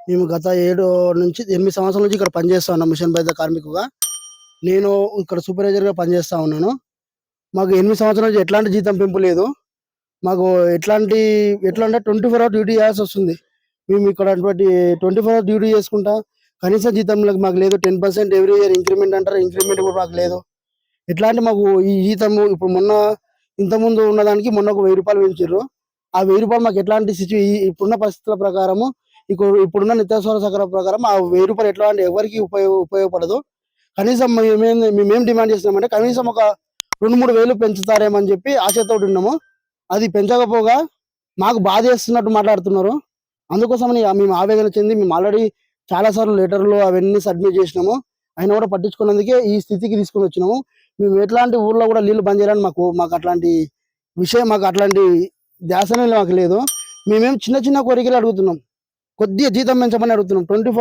మేము గత 7 నుంచి 8 సంవత్సరాల నుంచి ఇక్కడ పనిచేస్తా ఉన్నాం మిషన్ భగీరథ కార్మికుగా. నేను ఇక్కడ సూపర్వైజర్‌గా పనిచేస్తా ఉన్నాను. మాకు 8 సంవత్సరాల నుంచి ఎట్లాంటి జీతం పెంపు లేదు. మాకు ఎట్లా అంటే 24 అవర్ డ్యూటీ చేయాల్సొస్తుంది. మేము ఇక్కడ అటువంటి 24 అవర్ డ్యూటీ చేసుకుంటా కనీస జీతంలో మాకు లేదు. 10% ఎవ్రీ ఇయర్ ఇంక్రిమెంట్ అంటారు. ఇంక్రిమెంట్ కూడా మాకు లేదు. మాకు ఈ జీతము ఇప్పుడు ఇంతకుముందు ఉన్నదానికి మొన్న ఒక రూ. 1000 పెంచిర్రు. ఆ రూ. 1000 మాకు ఎట్లాంటి ఇప్పుడున్న పరిస్థితుల ప్రకారము ఇప్పుడున్న నిత్యావసర సరకుల ప్రకారం ఆ రూ. 1000 ఎట్లాంటి ఎవరికీ ఉపయోగపడదు. కనీసం మేమేం డిమాండ్ చేస్తున్నామంటే కనీసం ఒక 2, 3 వేలు పెంచుతారేమని చెప్పి ఆశతోటి ఉన్నాము. అది పెంచకపోగా మాకు బాధేస్తున్నట్టు మాట్లాడుతున్నారు. అందుకోసమని మేము ఆవేదన చెంది మేము ఆల్రెడీ చాలా సార్లు లెటర్లు అవన్నీ సబ్మిట్ చేసినాము. అయినా కూడా పట్టించుకున్నందుకే ఈ స్థితికి తీసుకొని వచ్చినాము. మేము ఎట్లాంటి ఊర్లో కూడా నీళ్లు బంద్ చేయాలని మాకు అట్లాంటి ధ్యాసనే మాకు లేదు. మేమేం చిన్న చిన్న కోరికలు అడుగుతున్నాం. కొద్దిగా జీతం పెంచమని అడుగుతున్నాం. 24